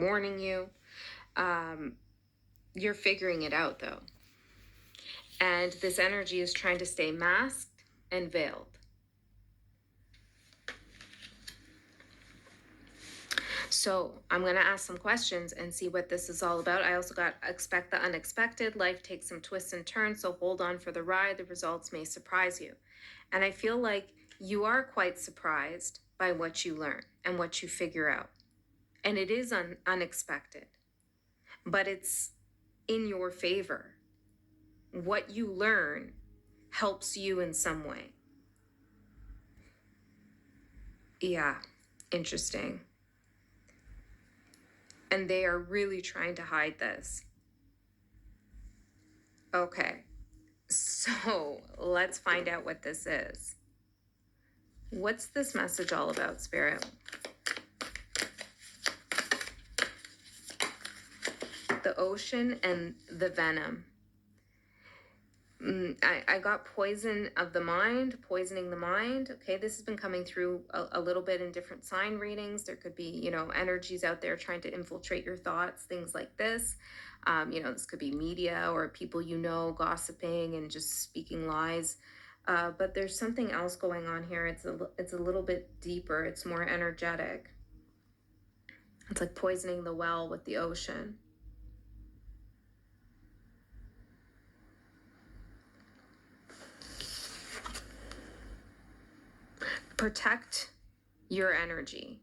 warning you. You're figuring it out though. And this energy is trying to stay masked and veiled. So I'm going to ask some questions and see what this is all about. I also got expect the unexpected. Life takes some twists and turns, so hold on for the ride. The results may surprise you. And I feel like you are quite surprised by what you learn and what you figure out. And it is unexpected, but it's in your favor. What you learn helps you in some way. Yeah, interesting. And they are really trying to hide this. Okay, so let's find out what this is. What's this message all about, Spirit? The ocean and the venom. I got poison of the mind, poisoning the mind. Okay, this has been coming through a little bit in different sign readings. There could be, energies out there trying to infiltrate your thoughts, things like this. This could be media or people gossiping and just speaking lies. But there's something else going on here. It's a little bit deeper. It's more energetic. It's like poisoning the well with the ocean. Protect your energy.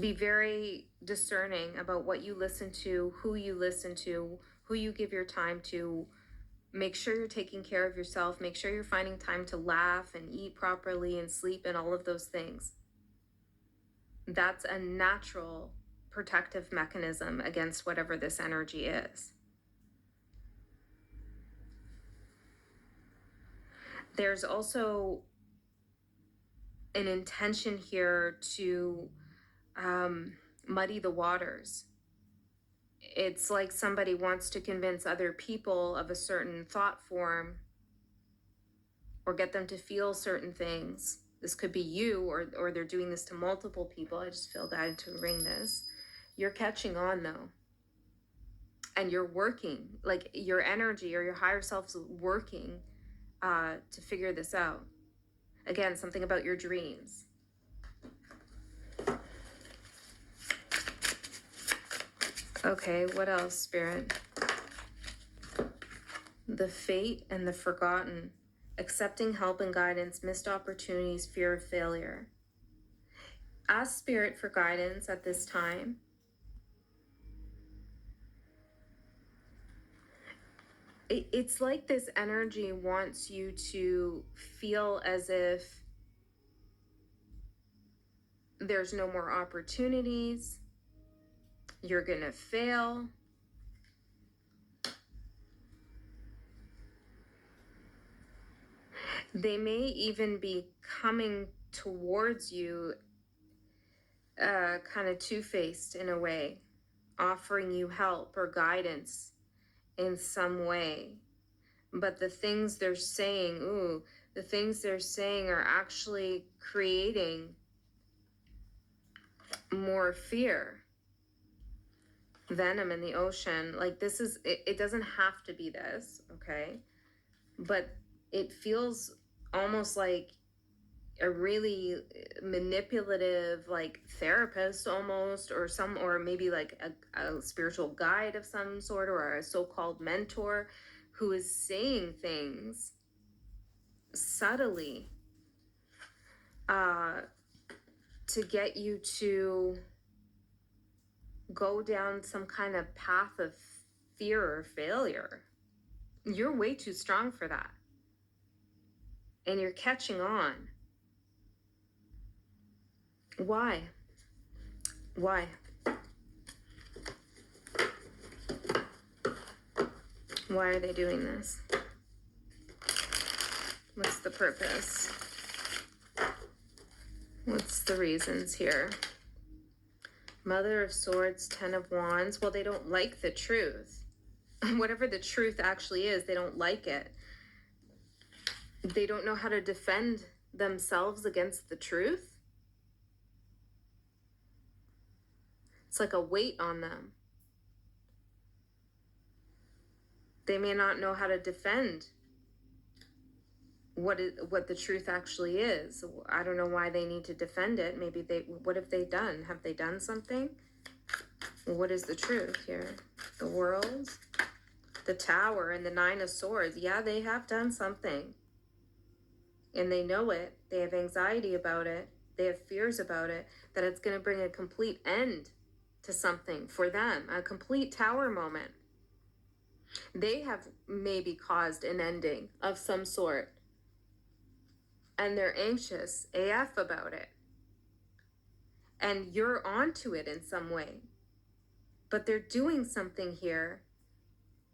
Be very discerning about what you listen to, who you give your time to. Make sure you're taking care of yourself. Make sure you're finding time to laugh and eat properly and sleep and all of those things. That's a natural protective mechanism against whatever this energy is. There's also an intention here to muddy the waters. It's like somebody wants to convince other people of a certain thought form or get them to feel certain things. This could be you, or they're doing this to multiple people. I just feel guided to ring this. You're catching on though. And you're working, like your energy or your higher self's working to figure this out. Again, something about your dreams. Okay, what else, Spirit? The fate and the forgotten. Accepting help and guidance, missed opportunities, fear of failure. Ask Spirit for guidance at this time. It's like this energy wants you to feel as if there's no more opportunities, you're gonna fail. They may even be coming towards you kind of two-faced in a way, offering you help or guidance in some way. But the things they're saying are actually creating more fear. Venom in the ocean. Like this is, it doesn't have to be this, okay? But it feels almost like a really manipulative, like therapist almost, or maybe like a spiritual guide of some sort, or a so-called mentor who is saying things subtly to get you to go down some kind of path of fear or failure. You're way too strong for that. And you're catching on. Why? Why? Why are they doing this? What's the purpose? What's the reasons here? Mother of Swords, Ten of Wands. Well, they don't like the truth. Whatever the truth actually is, they don't like it. They don't know how to defend themselves against the truth. It's like a weight on them. They may not know how to defend what the truth actually is. I don't know why they need to defend it. Maybe what have they done? Have they done something? What is the truth here? The World, the Tower, and the Nine of Swords. Yeah, they have done something. And they know it. They have anxiety about it. They have fears about it, that it's going to bring a complete end to something for them, a complete Tower moment. They have maybe caused an ending of some sort, and they're anxious AF about it. And you're onto it in some way. But they're doing something here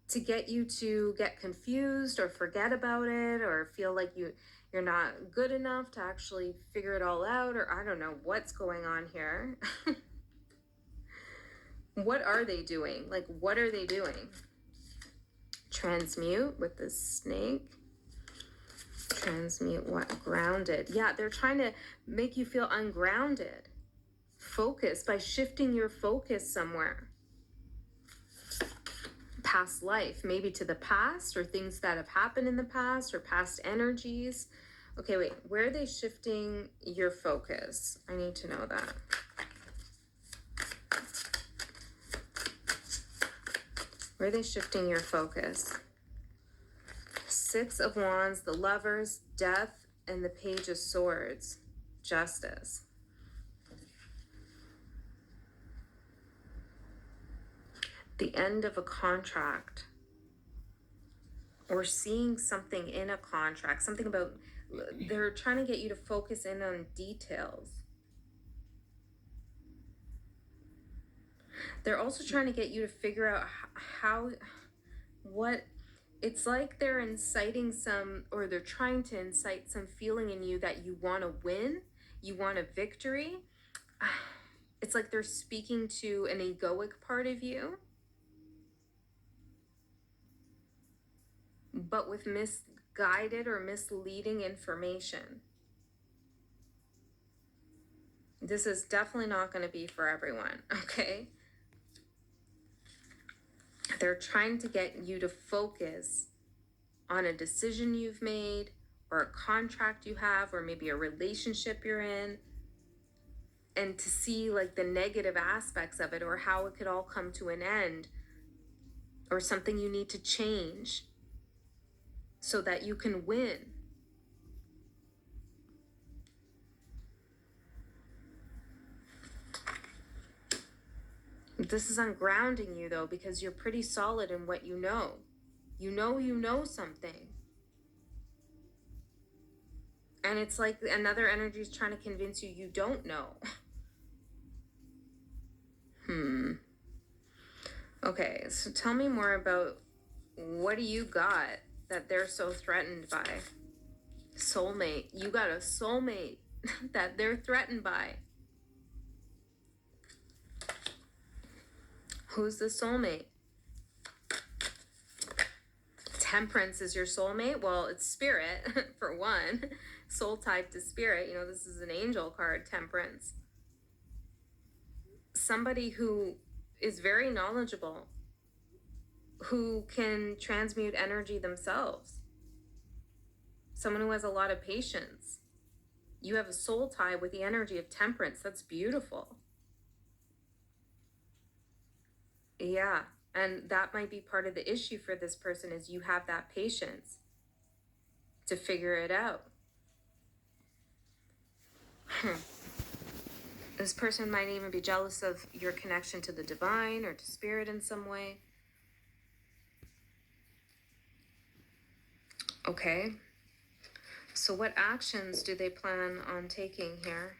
to get you to get confused or forget about it, or feel like you're not good enough to actually figure it all out, or I don't know what's going on here. What are they doing? Like, what are they doing? Transmute with the snake. Transmute what? Grounded. Yeah, they're trying to make you feel ungrounded. Focus by shifting your focus somewhere. Past life, maybe to the past, or things that have happened in the past, or past energies. Okay, wait, where are they shifting your focus? I need to know that. Where are they shifting your focus? Six of Wands, the Lovers, Death, and the Page of Swords. Justice. The end of a contract. Or seeing something in a contract. Something about, they're trying to get you to focus in on details. They're also trying to get you to figure out it's like they're inciting some, or they're trying to incite some feeling in you that you want to win, you want a victory. It's like they're speaking to an egoic part of you, but with misguided or misleading information. This is definitely not going to be for everyone, okay? They're trying to get you to focus on a decision you've made, or a contract you have, or maybe a relationship you're in, and to see like the negative aspects of it, or how it could all come to an end, or something you need to change so that you can win. This is ungrounding you though, because you're pretty solid in what you know. You know something. And it's like another energy is trying to convince you you don't know. Okay, so tell me more about, what do you got that they're so threatened by? Soulmate. You got a soulmate that they're threatened by. Who's the soulmate? Temperance is your soulmate? Well, it's spirit, for one. Soul type to spirit. You know, this is an angel card, Temperance. Somebody who is very knowledgeable, who can transmute energy themselves. Someone who has a lot of patience. You have a soul tie with the energy of Temperance. That's beautiful. Yeah. And that might be part of the issue for this person, is you have that patience to figure it out. This person might even be jealous of your connection to the divine or to spirit in some way. Okay. So what actions do they plan on taking here?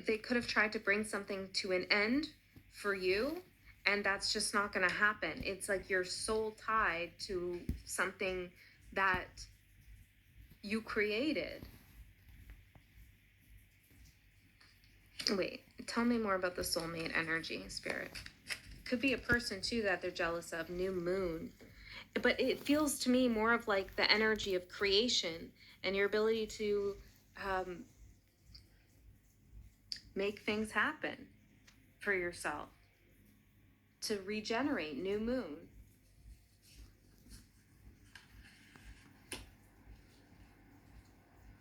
They could have tried to bring something to an end for you, and that's just not going to happen. It's like you're soul tied to something that you created. Wait, tell me more about the soulmate energy, Spirit. Could be a person too that they're jealous of, new moon. But it feels to me more of like the energy of creation and your ability to make things happen for yourself, to regenerate, new moon.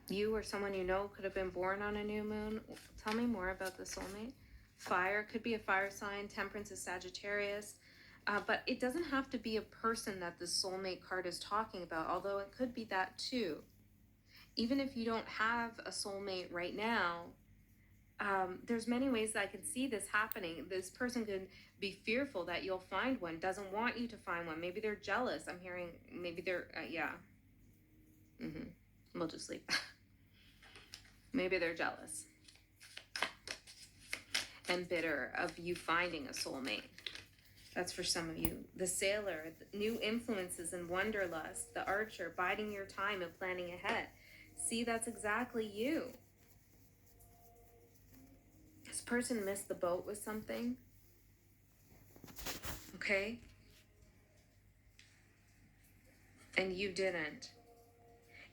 You or someone you know could have been born on a new moon. Tell me more about the soulmate. Fire could be a fire sign. Temperance is Sagittarius. But it doesn't have to be a person that the soulmate card is talking about, although it could be that too. Even if you don't have a soulmate right now, there's many ways that I can see this happening. This person could be fearful that you'll find one, doesn't want you to find one. Maybe they're jealous. I'm hearing maybe they're, yeah. We'll just leave that. Maybe they're jealous and bitter of you finding a soulmate. That's for some of you. The sailor, new influences and wanderlust. The archer, biding your time and planning ahead. See, that's exactly you. This person missed the boat with something. Okay? And you didn't.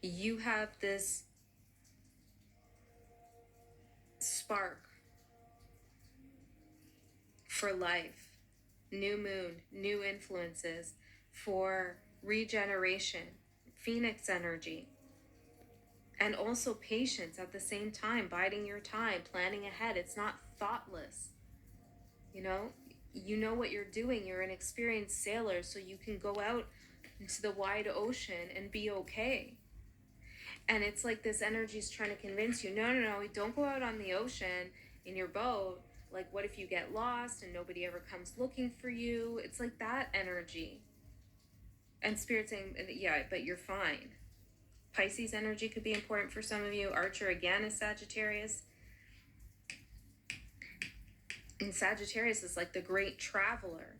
You have this spark for life, new moon, new influences, for regeneration, phoenix energy, and also patience at the same time, biding your time, planning ahead. It's not thoughtless. You know what you're doing. You're an experienced sailor, so you can go out into the wide ocean and be okay. And it's like this energy is trying to convince you, no, don't go out on the ocean in your boat. Like, what if you get lost and nobody ever comes looking for you? It's like that energy. And Spirit saying, yeah, but you're fine. Pisces energy could be important for some of you. Archer again is Sagittarius. And Sagittarius is like the great traveler.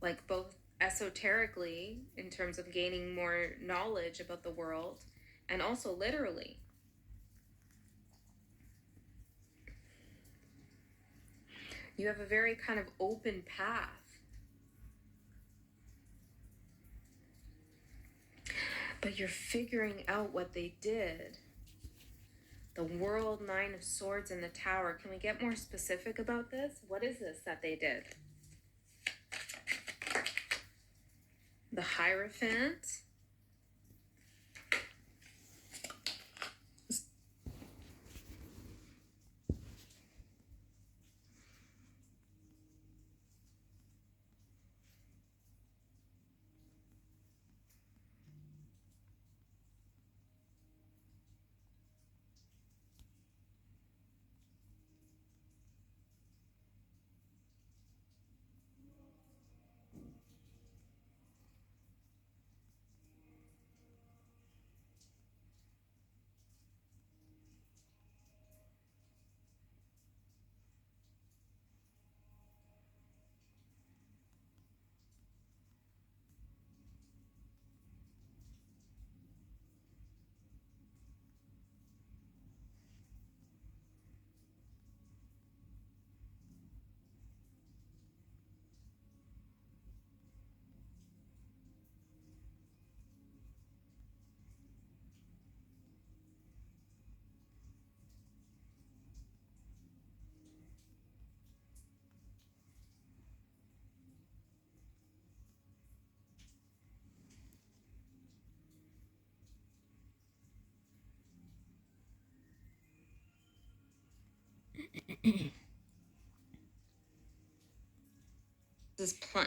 Like both esoterically, in terms of gaining more knowledge about the world, and also literally. You have a very kind of open path. But you're figuring out what they did. The World, Nine of Swords, and the Tower. Can we get more specific about this? What is this that they did? The Hierophant.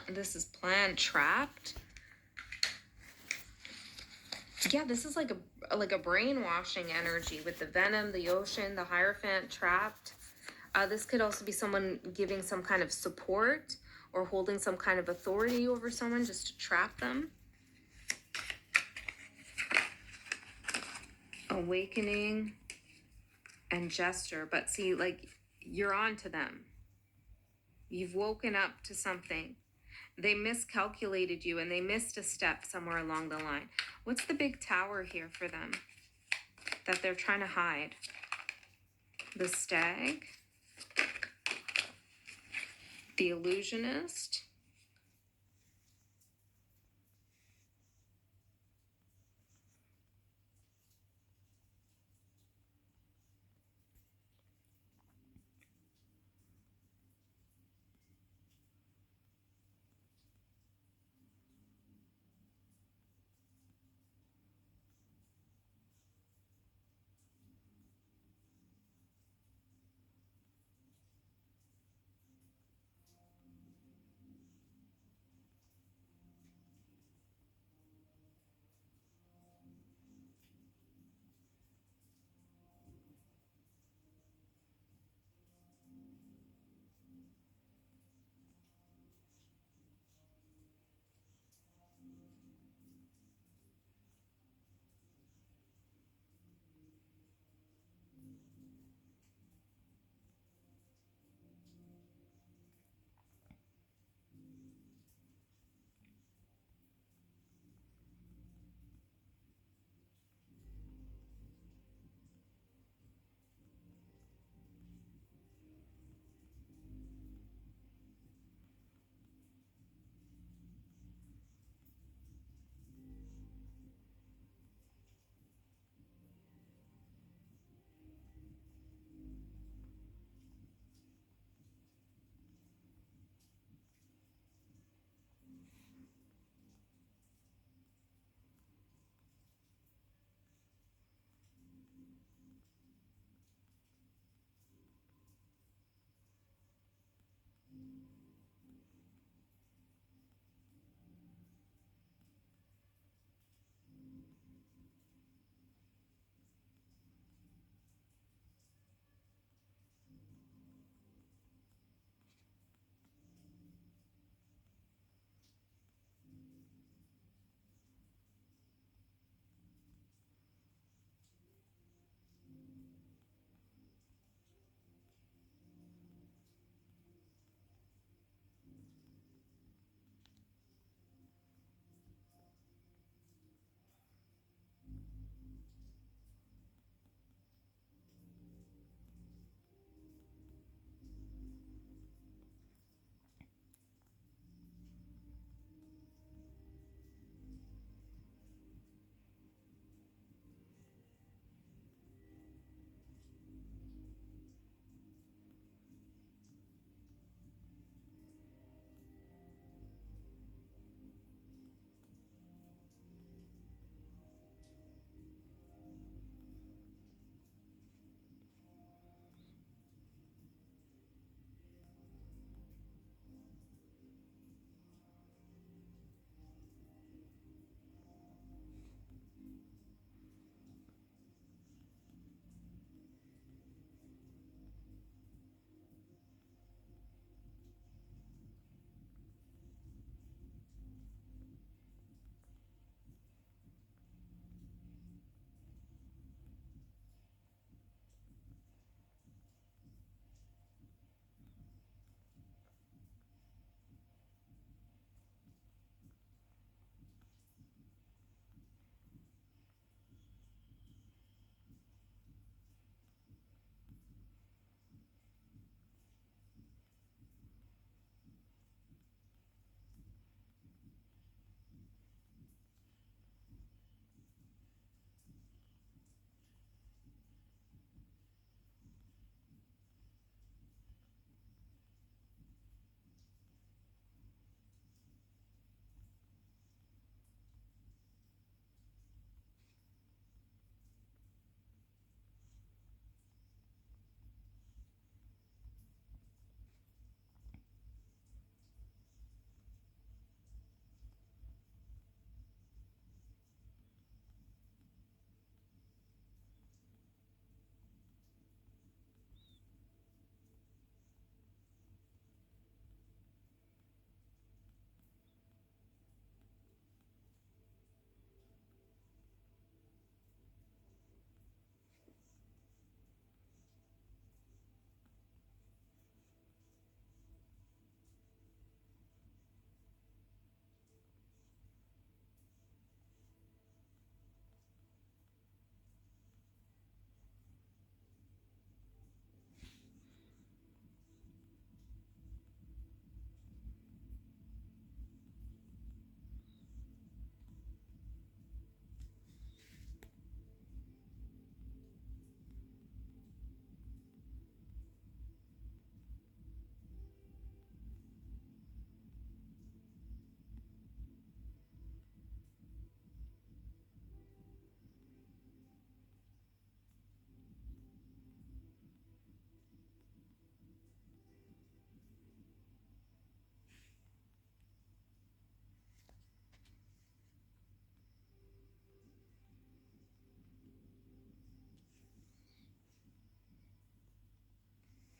This is planned, trapped. Yeah, this is like a brainwashing energy with the venom, the ocean, the Hierophant, trapped. This could also be someone giving some kind of support or holding some kind of authority over someone just to trap them. Awakening and gesture. But see, like, you're on to them. You've woken up to something. They miscalculated you and they missed a step somewhere along the line. What's the big tower here for them that they're trying to hide? The Stag. The Illusionist.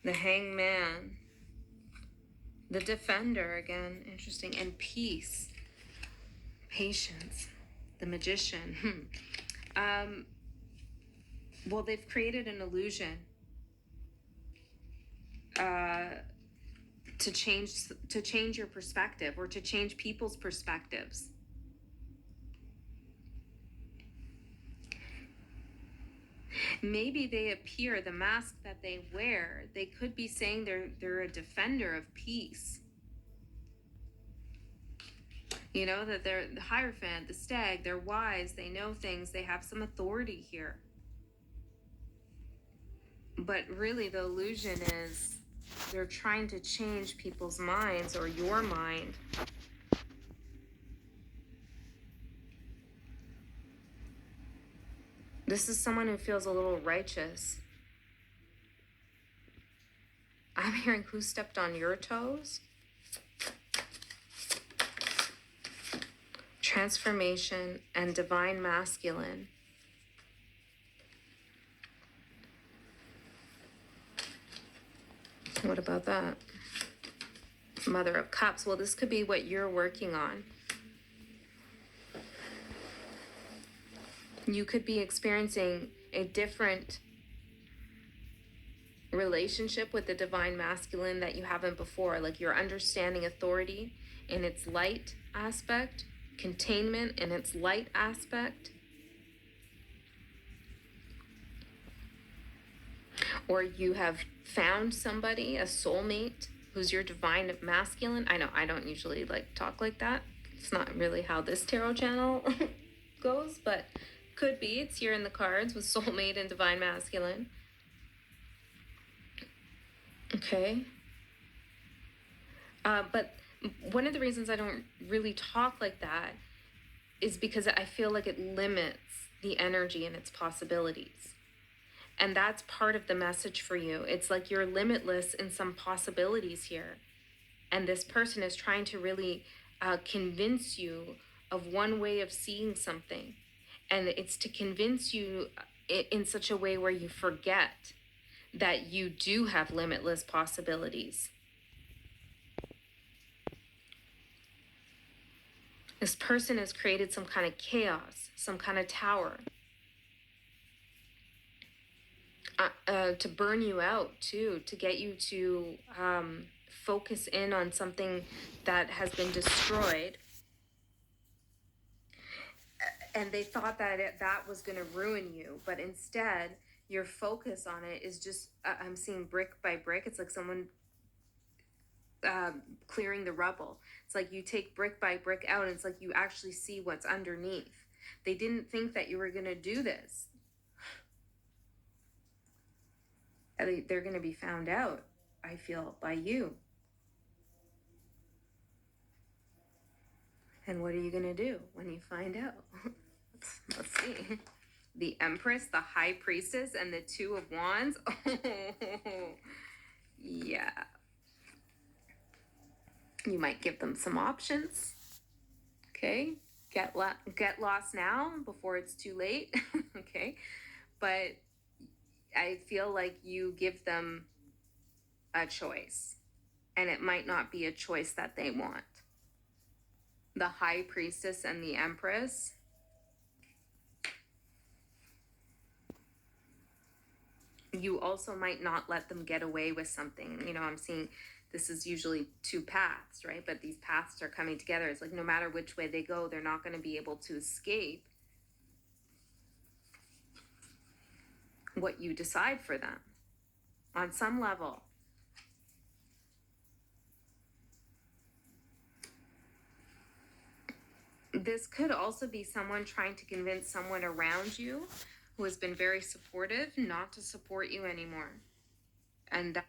The Hangman. The Defender again, interesting. And Peace. Patience. The Magician. Well, they've created an illusion to change your perspective, or to change people's perspectives. Maybe they appear, the mask that they wear, they could be saying they're a defender of peace. You know, that they're the Hierophant, the Stag, they're wise, they know things, they have some authority here. But really, the illusion is they're trying to change people's minds, or your mind. This is someone who feels a little righteous. I'm hearing, who stepped on your toes? Transformation and divine masculine. What about that? Mother of Cups. Well, this could be what you're working on. You could be experiencing a different relationship with the divine masculine that you haven't before. Like, you're understanding authority in its light aspect, containment in its light aspect. Or you have found somebody, a soulmate, who's your divine masculine. I know I don't usually like talk like that. It's not really how this tarot channel goes, but could be. It's here in the cards with soulmate and divine masculine. Okay. But one of the reasons I don't really talk like that is because I feel like it limits the energy and its possibilities. And that's part of the message for you. It's like you're limitless in some possibilities here. And this person is trying to really convince you of one way of seeing something. And it's to convince you in such a way where you forget that you do have limitless possibilities. This person has created some kind of chaos, some kind of tower, to burn you out too, to get you to focus in on something that has been destroyed. And they thought that that was going to ruin you, but instead your focus on it is just, I'm seeing brick by brick. It's like someone clearing the rubble. It's like you take brick by brick out, and it's like you actually see what's underneath. They didn't think that you were going to do this. They're going to be found out, I feel, by you. And what are you going to do when you find out? Let's see. The Empress, the High Priestess, and the Two of Wands. Oh, yeah. You might give them some options. Okay. Get lost now before it's too late. Okay. But I feel like you give them a choice, and it might not be a choice that they want. The High Priestess and the Empress. You also might not let them get away with something. You know, I'm seeing this is usually two paths, right? But these paths are coming together. It's like no matter which way they go, they're not going to be able to escape what you decide for them on some level. This could also be someone trying to convince someone around you who has been very supportive not to support you anymore. And that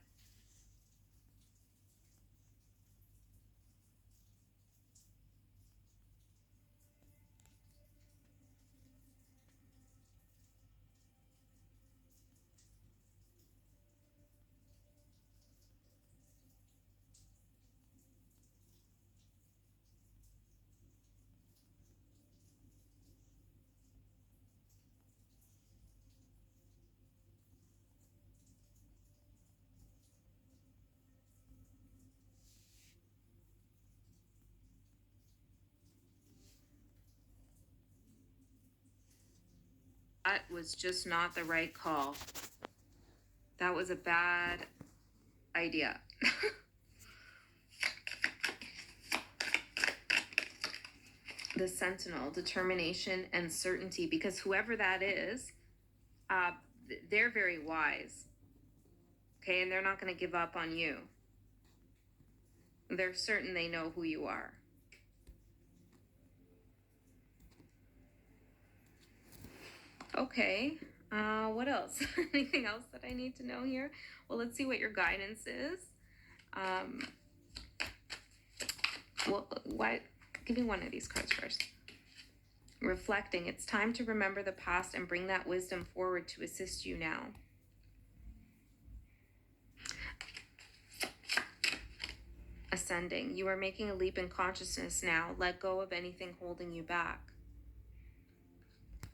That was just not the right call. That was a bad idea. The Sentinel, determination and certainty, because whoever that is, they're very wise. Okay, and they're not going to give up on you. They're certain they know who you are. Okay, what else? Anything else that I need to know here? Well, let's see what your guidance is. Well, what? Give me one of these cards first. Reflecting, it's time to remember the past and bring that wisdom forward to assist you now. Ascending, you are making a leap in consciousness now. Let go of anything holding you back.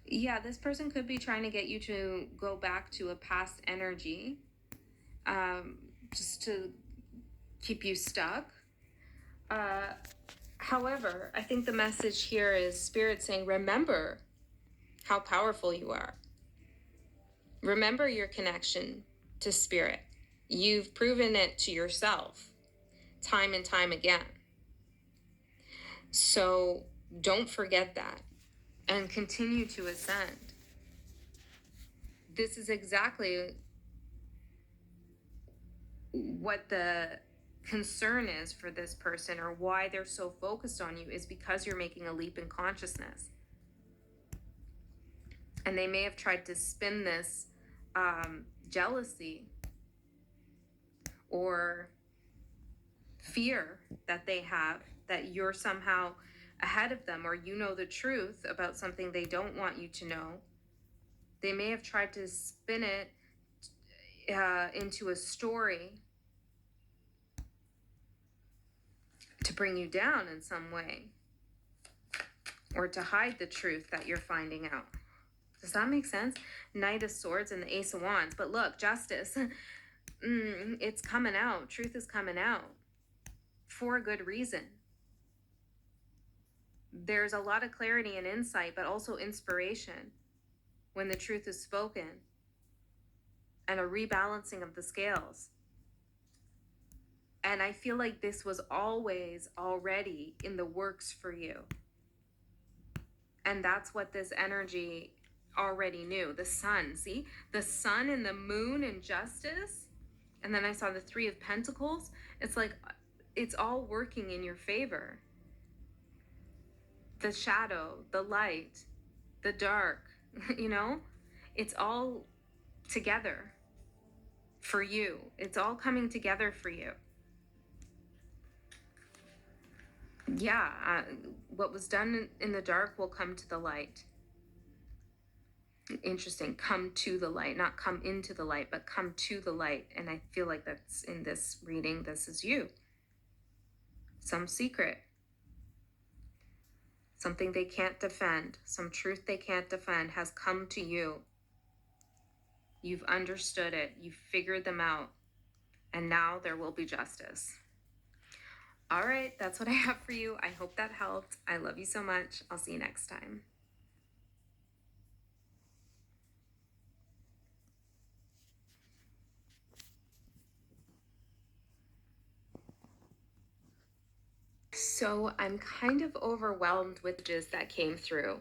Yeah, this person could be trying to get you to go back to a past energy, just to keep you stuck. However, I think the message here is Spirit saying, remember how powerful you are. Remember your connection to Spirit. You've proven it to yourself time and time again. So don't forget that and continue to ascend. This is exactly what the concern is for this person, or why they're so focused on you, is because you're making a leap in consciousness. And they may have tried to spin this jealousy or fear that they have, that you're somehow ahead of them, or you know the truth about something they don't want you to know. They may have tried to spin it into a story to bring you down in some way, or to hide the truth that you're finding out. Does that make sense? Knight of Swords and the Ace of Wands. But look, justice, it's coming out. Truth is coming out for a good reason. There's a lot of clarity and insight, but also inspiration when the truth is spoken, and a rebalancing of the scales. And I feel like this was always already in the works for you. And that's what this energy already knew. The sun, see? The sun and the moon and justice. And then I saw the Three of Pentacles. It's like it's all working in your favor. The shadow, the light, the dark, you know? It's all together for you. It's all coming together for you. Yeah, what was done in the dark will come to the light. Interesting. Come to the light, not come into the light, but come to the light. And I feel like that's in this reading. This is you. Some secret, something they can't defend, some truth they can't defend has come to you. You've understood it. You've figured them out. And now there will be justice. All right, that's what I have for you. I hope that helped. I love you so much. I'll see you next time. So I'm kind of overwhelmed with messages that came through.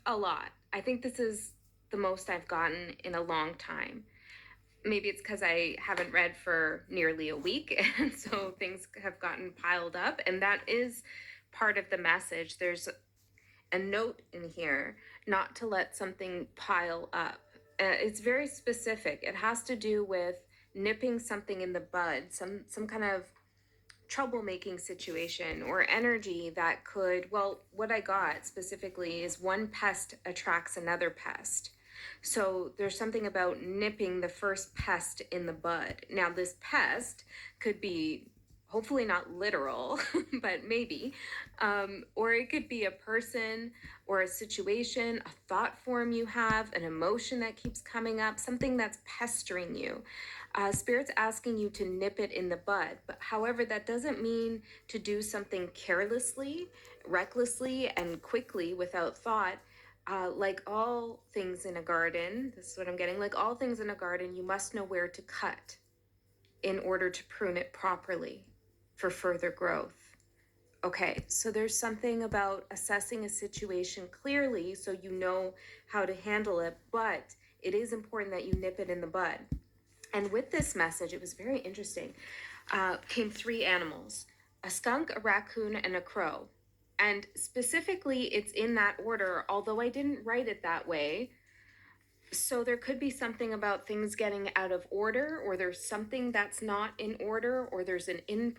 A lot. I think this is the most I've gotten in a long time. Maybe it's because I haven't read for nearly a week, and so things have gotten piled up, and that is part of the message. There's a note in here not to let something pile up. It's very specific. It has to do with nipping something in the bud, some kind of troublemaking situation or energy that could, well, what I got specifically is one pest attracts another pest. So there's something about nipping the first pest in the bud. Now, this pest could be hopefully not literal, but maybe. Or it could be a person or a situation, a thought form you have, an emotion that keeps coming up, something that's pestering you. Spirit's asking you to nip it in the bud. But however, that doesn't mean to do something carelessly, recklessly, and quickly without thought. Like all things in a garden, this is what I'm getting. Like all things in a garden, you must know where to cut in order to prune it properly for further growth. Okay, so there's something about assessing a situation clearly so you know how to handle it, but it is important that you nip it in the bud. And with this message, it was very interesting. Came three animals: a skunk, a raccoon, and a crow. And specifically, it's in that order, although I didn't write it that way. So there could be something about things getting out of order, or there's something that's not in order, or there's an in.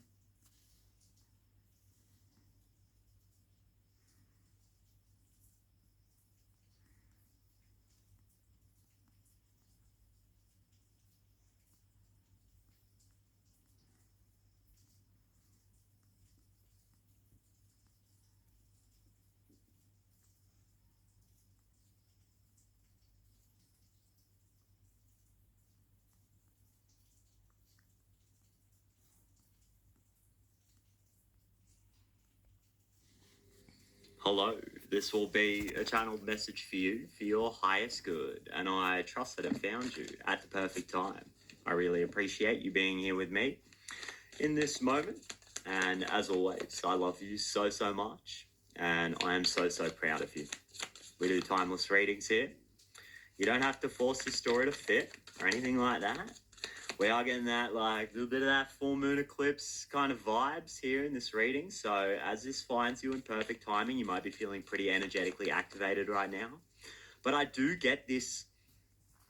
Hello, this will be a channeled message for you for your highest good, and I trust that it found you at the perfect time. I really appreciate you being here with me in this moment, and as always, I love you so, so much, and I am so, so proud of you. We do timeless readings here. You don't have to force the story to fit or anything like that. We are getting that, like, little bit of that full moon eclipse kind of vibes here in this reading. So as this finds you in perfect timing, you might be feeling pretty energetically activated right now. But I do get this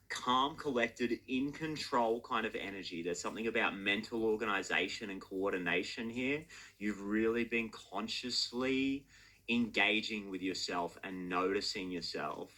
calm, collected, in control kind of energy. There's something about mental organization and coordination here. You've really been consciously engaging with yourself and noticing yourself,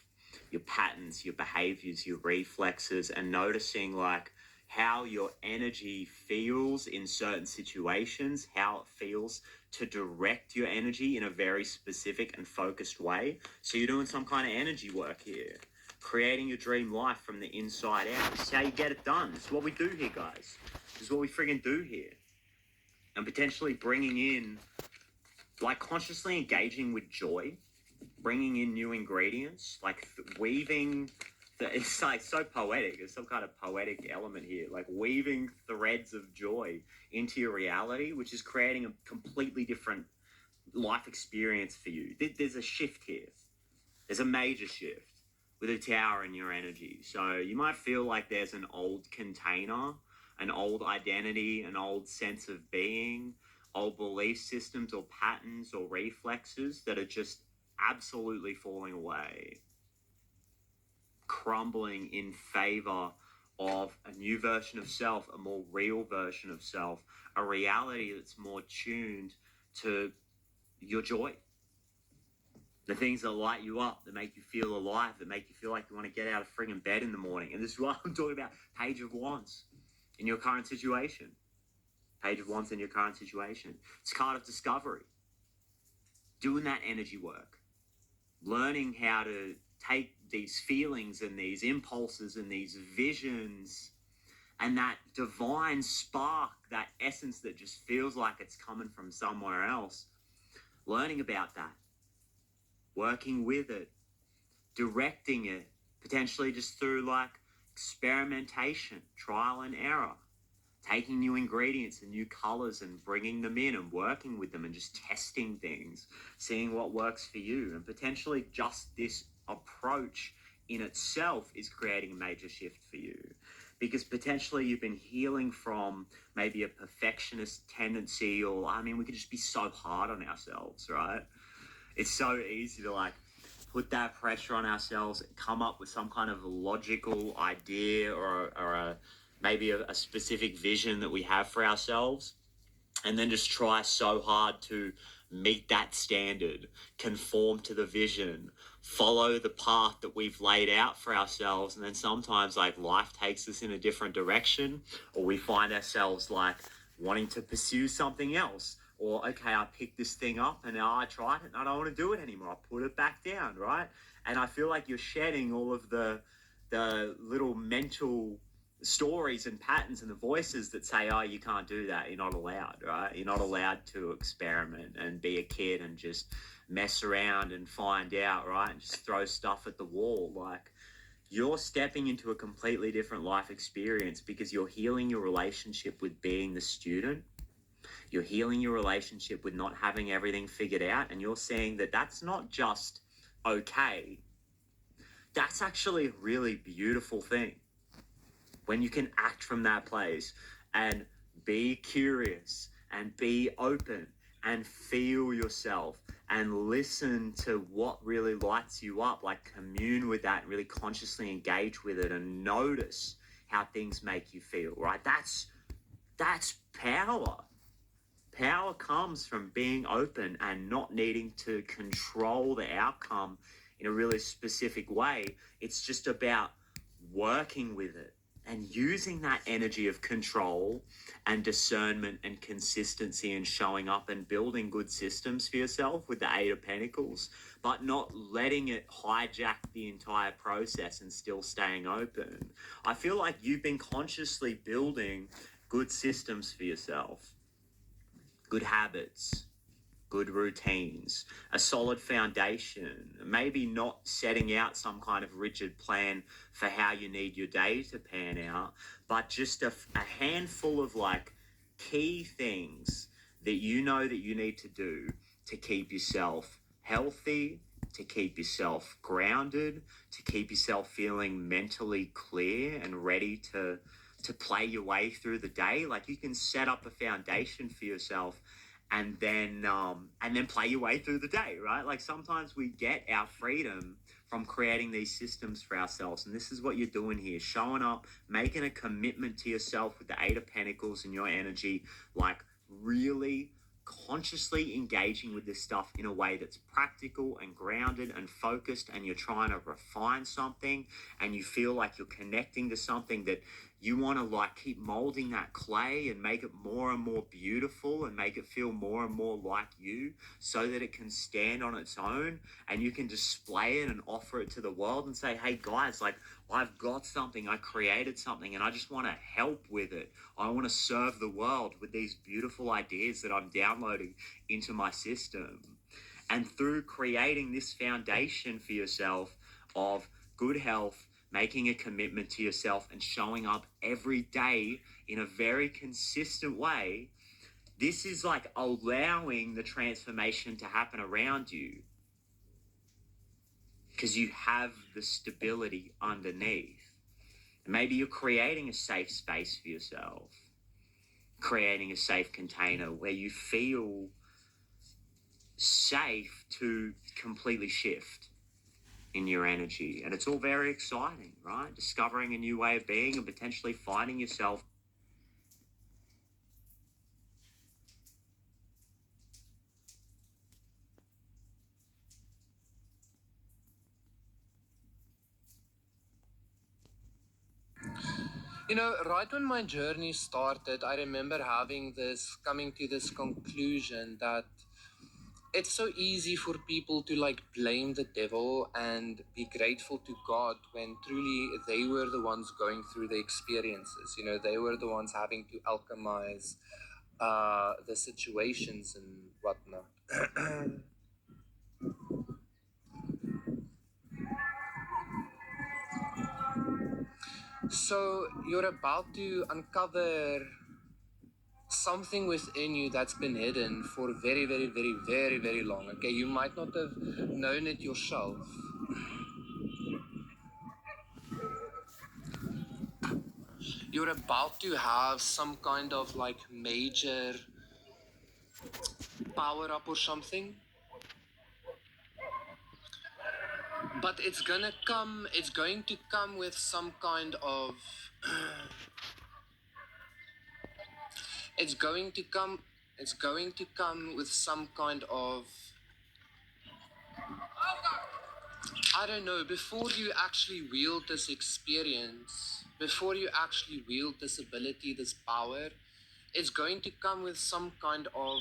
your patterns, your behaviors, your reflexes, and noticing like how your energy feels in certain situations, how it feels to direct your energy in a very specific and focused way. So you're doing some kind of energy work here, creating your dream life from the inside out. This is how you get it done. This is what we do here, guys. This is what we friggin' do here. And potentially bringing in, like, consciously engaging with joy, bringing in new ingredients, like weaving. It's like so poetic. There's some kind of poetic element here, like weaving threads of joy into your reality, which is creating a completely different life experience for you. There's a shift here. There's a major shift with a tower in your energy. So you might feel like there's an old container, an old identity, an old sense of being, old belief systems or patterns or reflexes that are just absolutely falling away, crumbling in favor of a new version of self, a more real version of self, a reality that's more tuned to your joy, the things that light you up, that make you feel alive, that make you feel like you want to get out of friggin' bed in the morning. And this is what I'm talking about. Page of Wands in your current situation. Page of Wands in your current situation. It's card of discovery. Doing that energy work. Learning how to take these feelings and these impulses and these visions and that divine spark, that essence that just feels like it's coming from somewhere else. Learning about that. Working with it, directing it, potentially just through like experimentation, trial and error, taking new ingredients and new colors and bringing them in and working with them and just testing things, seeing what works for you. And potentially just this approach in itself is creating a major shift for you, because potentially you've been healing from maybe a perfectionist tendency, or I mean, we could just be so hard on ourselves, right? It's so easy to like put that pressure on ourselves, come up with some kind of logical idea or maybe a specific vision that we have for ourselves, and then just try so hard to meet that standard, conform to the vision, follow the path that we've laid out for ourselves. And then sometimes like life takes us in a different direction, or we find ourselves like wanting to pursue something else. Or, okay, I picked this thing up and now I tried it and I don't want to do it anymore. I put it back down, right? And I feel like you're shedding all of the little mental stories and patterns and the voices that say, oh, you can't do that, you're not allowed, right? You're not allowed to experiment and be a kid and just mess around and find out, right? And just throw stuff at the wall. Like, you're stepping into a completely different life experience because you're healing your relationship with being the student. You're healing your relationship with not having everything figured out, and you're saying that that's not just okay, that's actually a really beautiful thing. When you can act from that place and be curious and be open and feel yourself and listen to what really lights you up, like commune with that, really consciously engage with it and notice how things make you feel, right? That's power. Power comes from being open and not needing to control the outcome in a really specific way. It's just about working with it and using that energy of control and discernment and consistency and showing up and building good systems for yourself with the Eight of Pentacles, but not letting it hijack the entire process and still staying open. I feel like you've been consciously building good systems for yourself, good habits, good routines, a solid foundation, maybe not setting out some kind of rigid plan for how you need your day to pan out, but just a handful of like key things that you know that you need to do to keep yourself healthy, to keep yourself grounded, to keep yourself feeling mentally clear and ready to play your way through the day. Like, you can set up a foundation for yourself and then play your way through the day, right? Like, sometimes we get our freedom from creating these systems for ourselves, and this is what you're doing here, showing up, making a commitment to yourself with the Eight of Pentacles and your energy, like really consciously engaging with this stuff in a way that's practical and grounded and focused, and you're trying to refine something and you feel like you're connecting to something that you want to like keep molding that clay and make it more and more beautiful and make it feel more and more like you so that it can stand on its own and you can display it and offer it to the world and say, hey guys, like, I've got something, I created something and I just want to help with it. I want to serve the world with these beautiful ideas that I'm downloading into my system. And through creating this foundation for yourself of good health, making a commitment to yourself and showing up every day in a very consistent way, this is like allowing the transformation to happen around you because you have the stability underneath. Maybe you're creating a safe space for yourself, creating a safe container where you feel safe to completely shift in your energy. And it's all very exciting, right? Discovering a new way of being and potentially finding yourself. You know, right when my journey started, I remember coming to this conclusion that it's so easy for people to like blame the devil and be grateful to God when truly they were the ones going through the experiences. You know, they were the ones having to alchemize the situations and whatnot. So you're about to uncover something within you that's been hidden for very, very, very, very, very long. Okay, you might not have known it yourself. You're about to have some kind of like major power up or something. But it's going to come with some kind of it's going to come it's going to come with some kind of, I don't know, before you actually wield this experience, before you actually wield this ability, this power, it's going to come with some kind of,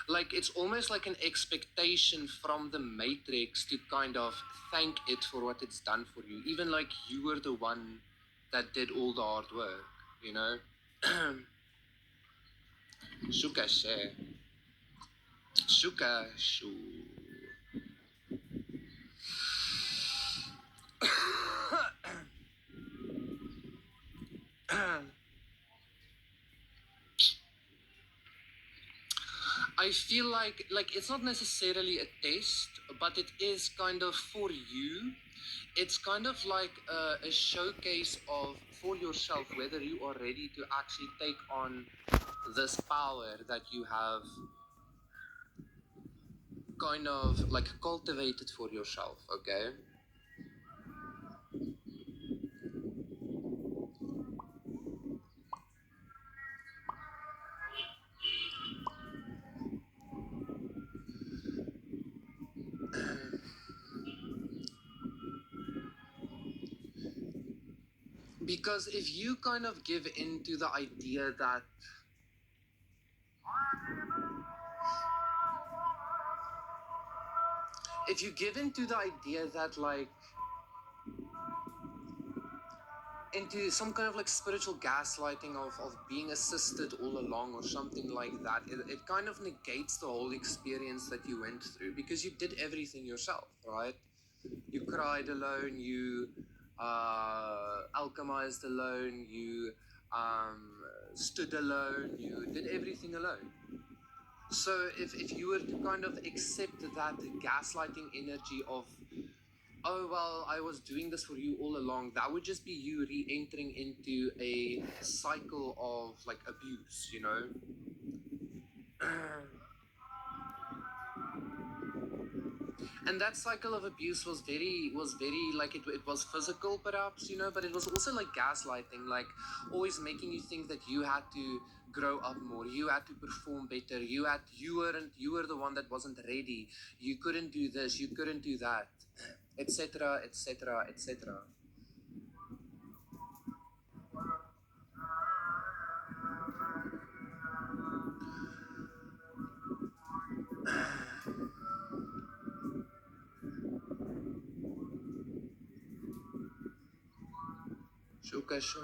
like, it's almost like an expectation from the Matrix to kind of thank it for what it's done for you. Even like you were the one that did all the hard work, you know? Shuka she. Shuka shu. I feel like it's not necessarily a test, but it is kind of for you. It's kind of like a showcase of for yourself whether you are ready to actually take on this power that you have kind of like cultivated for yourself. Okay. Because if you kind of give in to the idea that if you give in to the idea that like into some kind of like spiritual gaslighting of being assisted all along or something like that, it kind of negates the whole experience that you went through because you did everything yourself, right? You cried alone, you alchemized alone, you stood alone, you did everything alone. So if you were to kind of accept that gaslighting energy of, oh, well, I was doing this for you all along, that would just be you re entering into a cycle of like abuse, you know? And that cycle of abuse was very like it was physical perhaps, you know, but it was also like gaslighting, like always making you think that you had to grow up more, you had to perform better, you were the one that wasn't ready, you couldn't do this, you couldn't do that, etc, etc, etc. Shuka shu.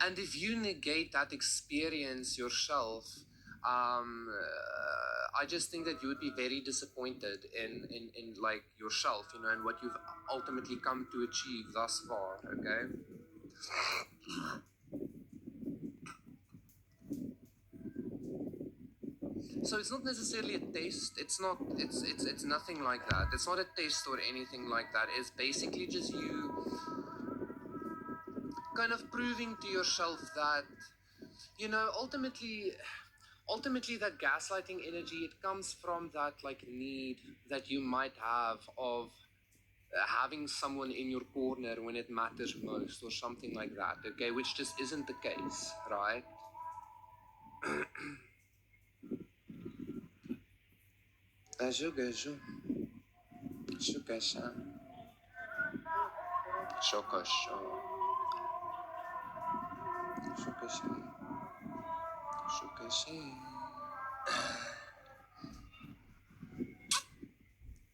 And if you negate that experience yourself, I just think that you would be very disappointed in like yourself, you know, and what you've ultimately come to achieve thus far. Okay. So it's not necessarily a test. It's not. It's nothing like that. It's not a test or anything like that. It's basically just you kind of proving to yourself that you know ultimately that gaslighting energy, it comes from that like need that you might have of having someone in your corner when it matters most or something like that, okay, which just isn't the case, right? Ajugajo, shukasha, shokosho, shukashi, shukashi,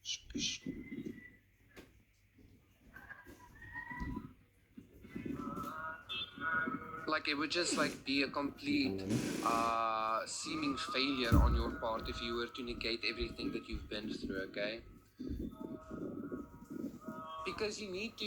shukashi. Like it would just like be a complete seeming failure on your part if you were to negate everything that you've been through, okay? Because you need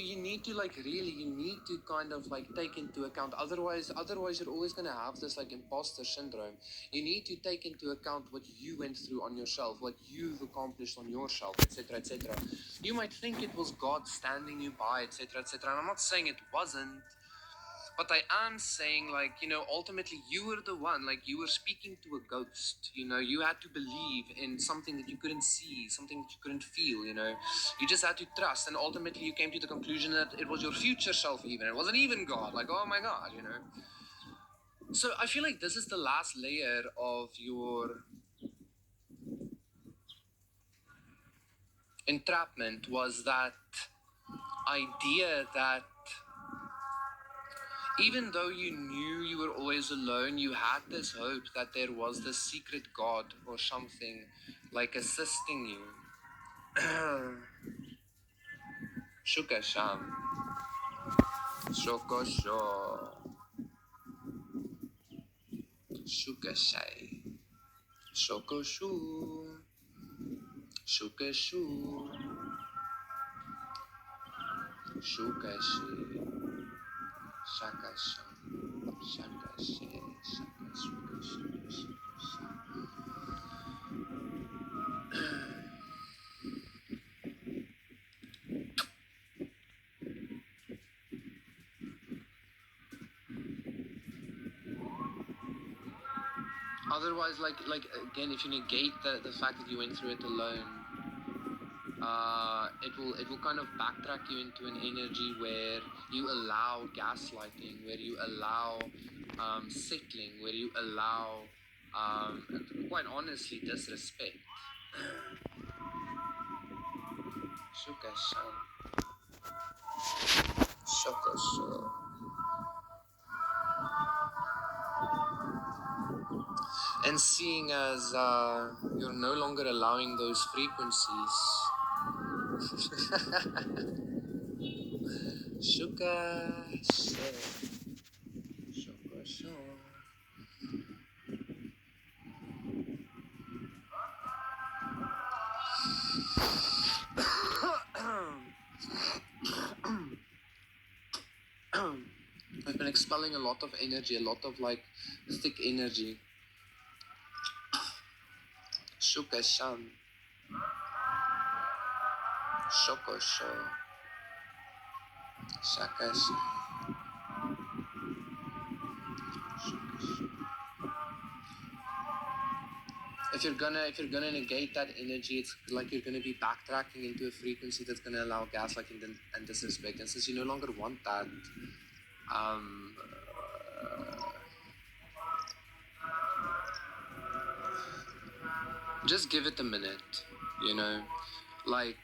to like really you need to kind of like take into account, otherwise you're always going to have this like imposter syndrome. You need to take into account what you went through on yourself, what you've accomplished on yourself, etc, etc. You might think it was God standing you by, etc, etc, and I'm not saying it wasn't, but I am saying, like, you know, ultimately you were the one, like, you were speaking to a ghost. You know, you had to believe in something that you couldn't see, something that you couldn't feel, you know. You just had to trust, and ultimately you came to the conclusion that it was your future self, even. It wasn't even God. Like, oh my God, you know. So I feel like this is the last layer of your entrapment, was that idea that even though you knew you were always alone, you had this hope that there was this secret God or something like assisting you. Shukasham. Shokosho. Shukashai. Shokoshu. Shukashu. Shukashi. Shakasham. Shakashi. Shakashukashi. Otherwise, like again, if you negate the fact that you went through it alone, it will kind of backtrack you into an energy where you allow gaslighting, where you allow settling, where you allow and quite honestly disrespect. Shukashan. Shokosho. And seeing as you're no longer allowing those frequencies, Shukasho. Shokosho. I've been expelling a lot of energy, a lot of like thick energy. Shukashan. Shokosho. Shakashi. If you're gonna negate that energy, it's like you're gonna be backtracking into a frequency that's gonna allow gaslighting and disrespect. And since you no longer want that, um, just give it a minute. You know, like.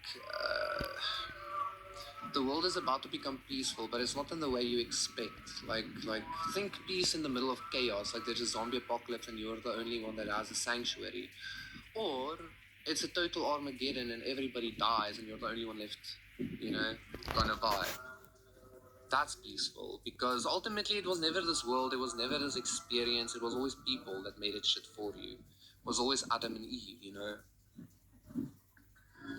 The world is about to become peaceful, but it's not in the way you expect. Like think peace in the middle of chaos, like there's a zombie apocalypse and you're the only one that has a sanctuary. Or it's a total Armageddon and everybody dies and you're the only one left, you know, kind of vibe. That's peaceful because ultimately it was never this world, it was never this experience, it was always people that made it shit for you. It was always Adam and Eve, you know.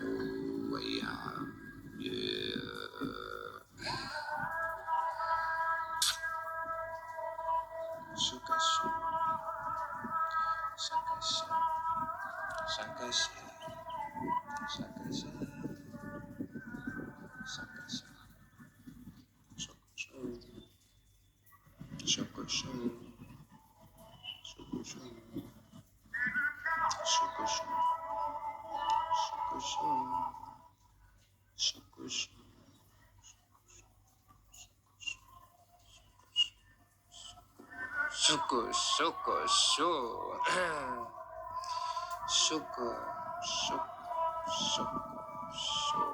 Oh, yeah. Shukashu. Shakashi. Shakashi. Shakashi. Shakashi. Shokoshu. Shokoshu. Shokoshu. Shokoshu. Shokoshu. Shokoshu. Shoko, shoko, sho. Shoko, shoko, shoko, sho.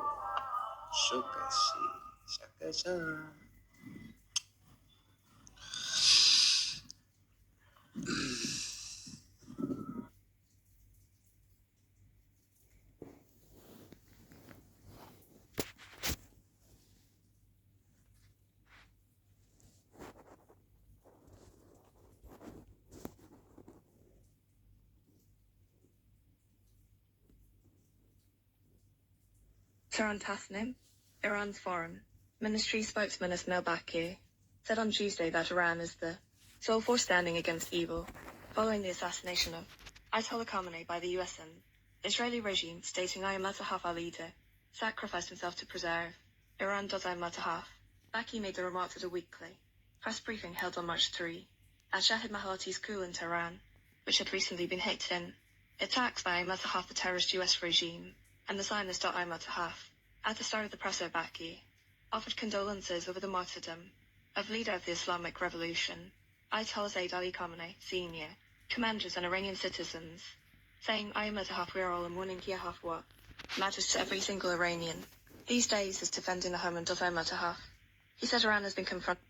Shokashi. Shakasha. Tehran Tasnim, Iran's foreign ministry spokesman Ismail Baqi, said on Tuesday that Iran is the sole force standing against evil, following the assassination of Ayatollah Khamenei by the US and Israeli regime, stating Ayatollah Tahaf, our leader, sacrificed himself to preserve Iran. Ayatollah Tahaf. Baqi made the remarks at a weekly press briefing held on March 3 at Shahid Mahalati's school in Tehran, which had recently been hit in attacks by Ayatollah Tahaf, the terrorist US regime, and the Zionist Ayatollah Tahaf. At the start of the presser, Baqi offered condolences over the martyrdom of leader of the Islamic Revolution, Ayatollah Sayyid Ali Khamenei, Sr., commanders and Iranian citizens, saying, Ayatollah Tahaf, we are all in mourning here, what matters to every single Iranian these days is defending the home of Ayatollah Tahaf. He said Iran has been confronted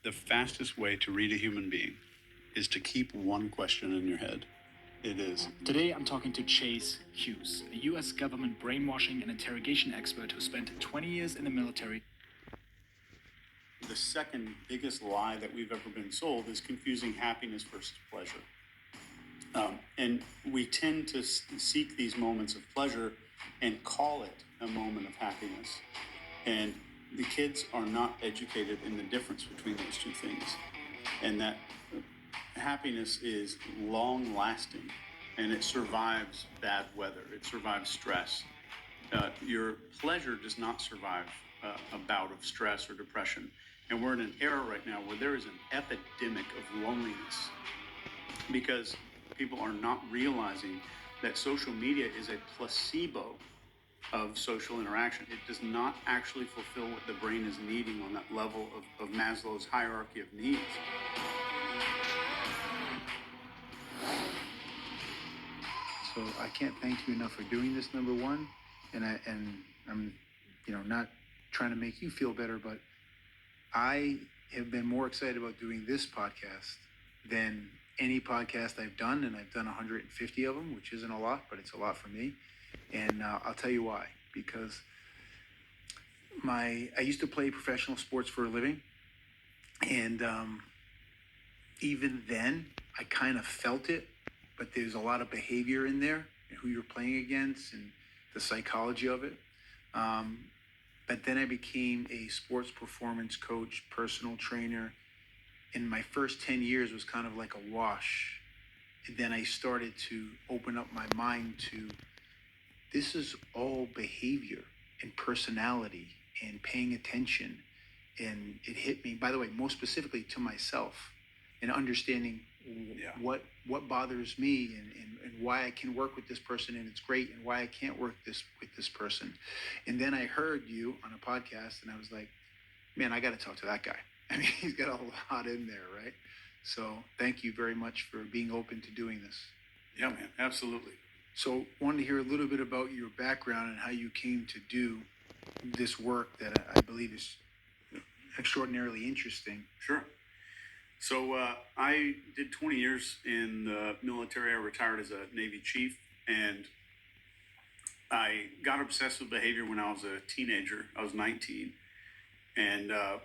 The fastest way to read a human being is to keep one question in your head. It is. Today, I'm talking to Chase Hughes, a U.S. government brainwashing and interrogation expert who spent 20 years in the military. The second biggest lie that we've ever been sold is confusing happiness versus pleasure. And we tend to seek these moments of pleasure and call it a moment of happiness. And the kids are not educated in the difference between those two things. And that happiness is long lasting and it survives bad weather, it survives stress. Your pleasure does not survive a bout of stress or depression. And we're in an era right now where there is an epidemic of loneliness because people are not realizing that social media is a placebo of social interaction. It does not actually fulfill what the brain is needing on that level of Maslow's hierarchy of needs. So I can't thank you enough for doing this, number one. And I'm, not trying to make you feel better, but I have been more excited about doing this podcast than any podcast I've done, and I've done 150 of them, which isn't a lot, but it's a lot for me. And I'll tell you why. Because I used to play professional sports for a living, and even then, I kind of felt it, but there's a lot of behavior in there, and who you're playing against, and the psychology of it. But then I became a sports performance coach, personal trainer, and my first 10 years was kind of like a wash. And then I started to open up my mind to this is all behavior and personality and paying attention. And it hit me, by the way, most specifically to myself, and understanding what bothers me and why I can work with this person and it's great, and why I can't work with this person. And then I heard you on a podcast and I was like, man, I got to talk to that guy. I mean, he's got a lot in there, right? So thank you very much for being open to doing this. Yeah, man, absolutely. So wanted to hear a little bit about your background and how you came to do this work that I believe is extraordinarily interesting. Sure. So I did 20 years in the military. I retired as a Navy chief, and I got obsessed with behavior when I was a teenager. I was 19, and I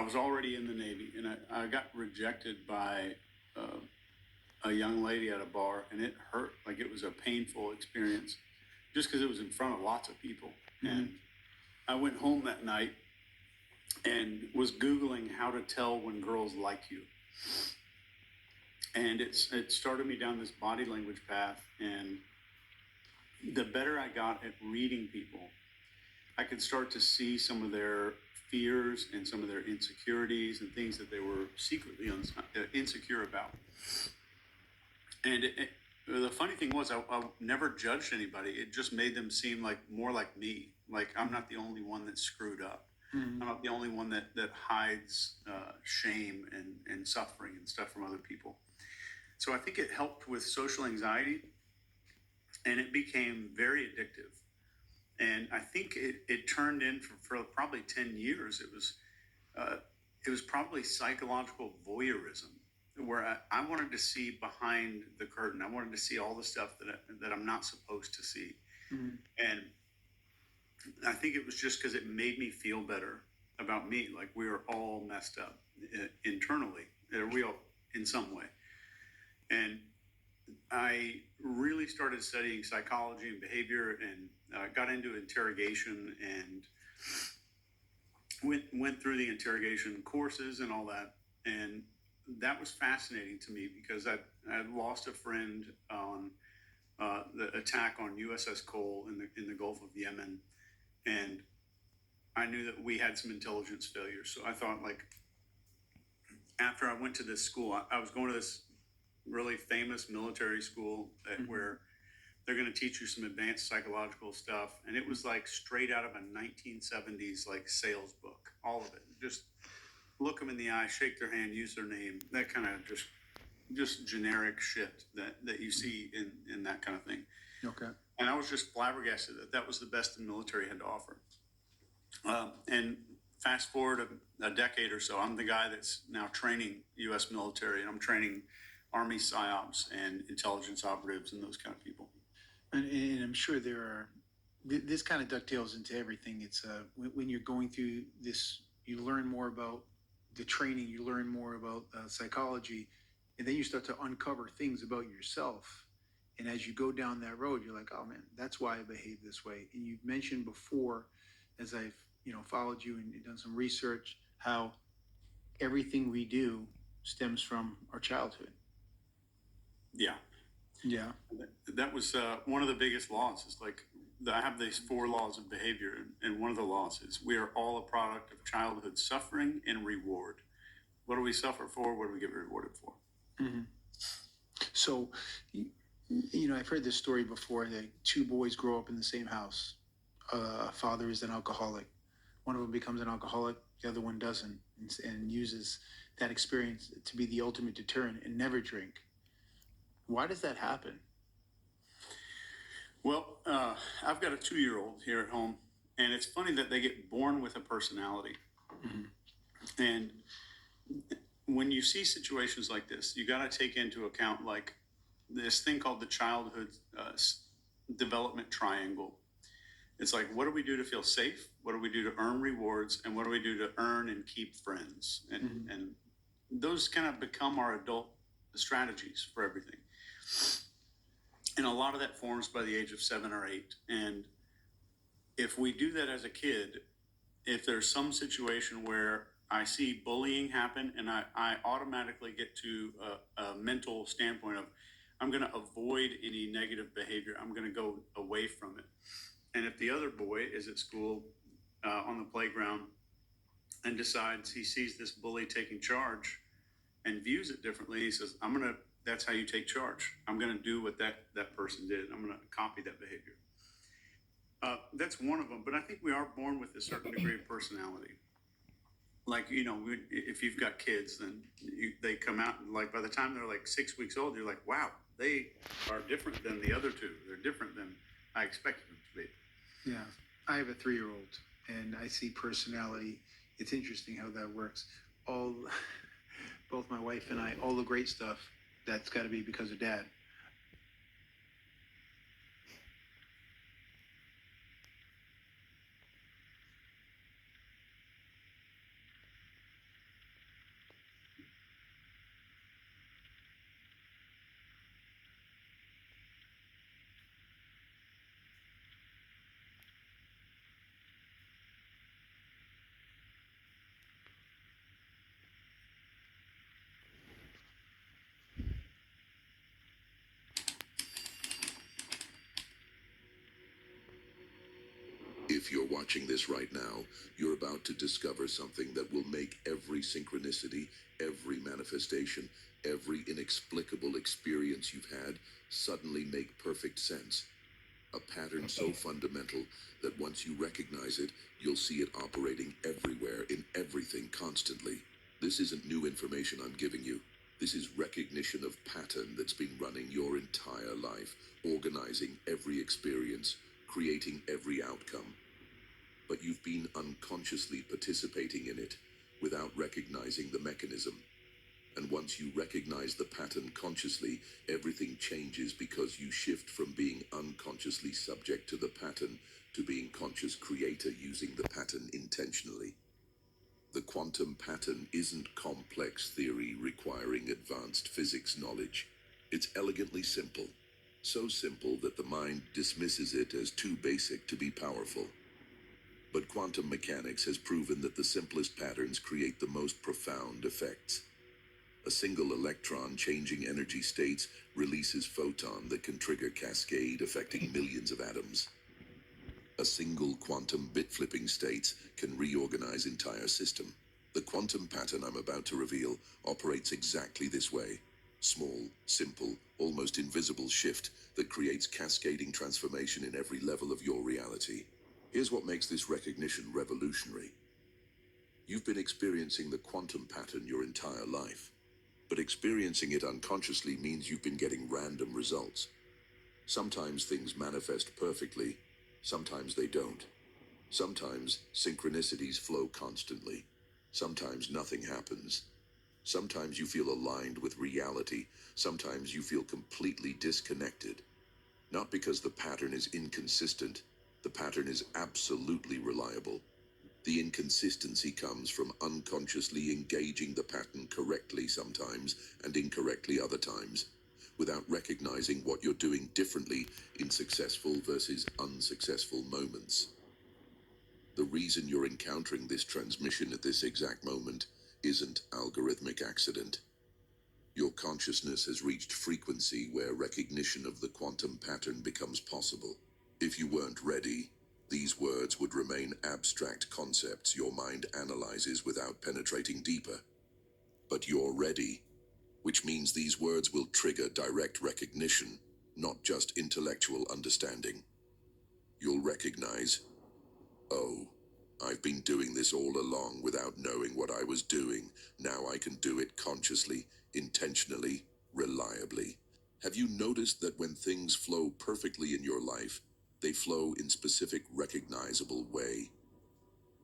was already in the Navy, and I got rejected by a young lady at a bar, and it hurt. Like, it was a painful experience just because it was in front of lots of people. Mm-hmm. And I went home that night and was Googling how to tell when girls like you. And it started me down this body language path. And the better I got at reading people, I could start to see some of their fears and some of their insecurities and things that they were secretly insecure about. And the funny thing was, I never judged anybody. It just made them seem like more like me. Like, I'm not the only one that's screwed up. Mm-hmm. I'm not the only one that hides shame and suffering and stuff from other people. So I think it helped with social anxiety, and it became very addictive. And I think it turned in for probably 10 years. It was probably psychological voyeurism, where I wanted to see behind the curtain. I wanted to see all the stuff that I'm not supposed to see. Mm-hmm. And I think it was just because it made me feel better about me. Like, we are all messed up internally, we all in some way. And I really started studying psychology and behavior, and got into interrogation, and went through the interrogation courses and all that. And that was fascinating to me because I had lost a friend on the attack on USS Cole in the Gulf of Yemen. And I knew that we had some intelligence failures. So I thought, like, after I went to this school, I was going to this really famous military school where they're going to teach you some advanced psychological stuff. And it was like straight out of a 1970s, like, sales book, all of it. Just look them in the eye, shake their hand, use their name, that kind of just generic shit that you see in that kind of thing. Okay. And I was just flabbergasted that was the best the military had to offer. And fast forward a decade or so, I'm the guy that's now training U.S. military, and I'm training Army psyops and intelligence operatives and those kind of people. And I'm sure there are, this kind of dovetails into everything. It's when you're going through this, you learn more about the training, you learn more about psychology, and then you start to uncover things about yourself. And as you go down that road, you're like, oh man, that's why I behave this way. And you've mentioned before, as I've followed you and done some research, how everything we do stems from our childhood. Yeah. Yeah. That was one of the biggest laws. Is like I have these 4 laws of behavior, and one of the laws is we are all a product of childhood suffering and reward. What do we suffer for? What do we get rewarded for? Mm-hmm. So, I've heard this story before that 2 boys grow up in the same house. A father is an alcoholic. One of them becomes an alcoholic. The other one doesn't, and uses that experience to be the ultimate deterrent and never drink. Why does that happen? Well, I've got a 2-year-old here at home, and it's funny that they get born with a personality. Mm-hmm. And when you see situations like this, you got to take into account like this thing called the childhood development triangle. It's like, what do we do to feel safe? What do we do to earn rewards? And what do we do to earn and keep friends? And, mm-hmm. and those kind of become our adult strategies for everything. And a lot of that forms by the age of 7 or 8. And if we do that as a kid, if there's some situation where I see bullying happen and I automatically get to a mental standpoint of, I'm going to avoid any negative behavior. I'm going to go away from it. And if the other boy is at school on the playground and decides he sees this bully taking charge and views it differently, he says, that's how you take charge. I'm going to do what that person did. I'm going to copy that behavior. That's one of them. But I think we are born with a certain degree of personality. Like, if you've got kids, then they come out, and like by the time they're like 6 weeks old, you're like, wow, they are different than the other 2. They're different than I expected them to be. Yeah. I have a 3-year-old, and I see personality. It's interesting how that works. Both my wife and I, all the great stuff, that's got to be because of Dad. If you're watching this right now, you're about to discover something that will make every synchronicity, every manifestation, every inexplicable experience you've had suddenly make perfect sense. A pattern so fundamental that once you recognize it, you'll see it operating everywhere, in everything, constantly. This isn't new information I'm giving you. This is recognition of pattern that's been running your entire life, organizing every experience, creating every outcome. But you've been unconsciously participating in it without recognizing the mechanism. And once you recognize the pattern consciously, everything changes because you shift from being unconsciously subject to the pattern to being conscious creator using the pattern intentionally. The quantum pattern isn't complex theory requiring advanced physics knowledge. It's elegantly simple. So simple that the mind dismisses it as too basic to be powerful. But quantum mechanics has proven that the simplest patterns create the most profound effects. A single electron changing energy states releases photon that can trigger cascade affecting millions of atoms. A single quantum bit flipping states can reorganize entire system. The quantum pattern I'm about to reveal operates exactly this way. Small, simple, almost invisible shift that creates cascading transformation in every level of your reality. Here's what makes this recognition revolutionary. You've been experiencing the quantum pattern your entire life, but experiencing it unconsciously means you've been getting random results. Sometimes things manifest perfectly, sometimes they don't. Sometimes synchronicities flow constantly. Sometimes nothing happens. Sometimes you feel aligned with reality. Sometimes you feel completely disconnected. Not because the pattern is inconsistent, the pattern is absolutely reliable. The inconsistency comes from unconsciously engaging the pattern correctly sometimes and incorrectly other times, without recognizing what you're doing differently in successful versus unsuccessful moments. The reason you're encountering this transmission at this exact moment isn't algorithmic accident. Your consciousness has reached frequency where recognition of the quantum pattern becomes possible. If you weren't ready, these words would remain abstract concepts your mind analyzes without penetrating deeper. But you're ready, which means these words will trigger direct recognition, not just intellectual understanding. You'll recognize, oh, I've been doing this all along without knowing what I was doing. Now I can do it consciously, intentionally, reliably. Have you noticed that when things flow perfectly in your life, they flow in specific recognizable way?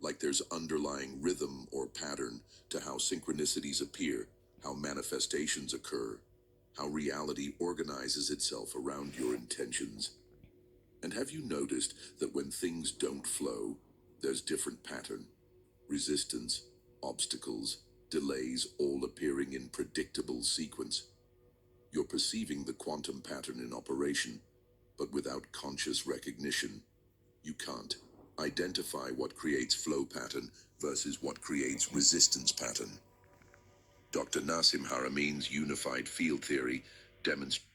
Like there's underlying rhythm or pattern to how synchronicities appear, how manifestations occur, how reality organizes itself around your intentions. And have you noticed that when things don't flow, there's different pattern, resistance, obstacles, delays, all appearing in predictable sequence? You're perceiving the quantum pattern in operation, but without conscious recognition, you can't identify what creates flow pattern versus what creates resistance pattern. Dr. Nassim Haramein's unified field theory demonstrates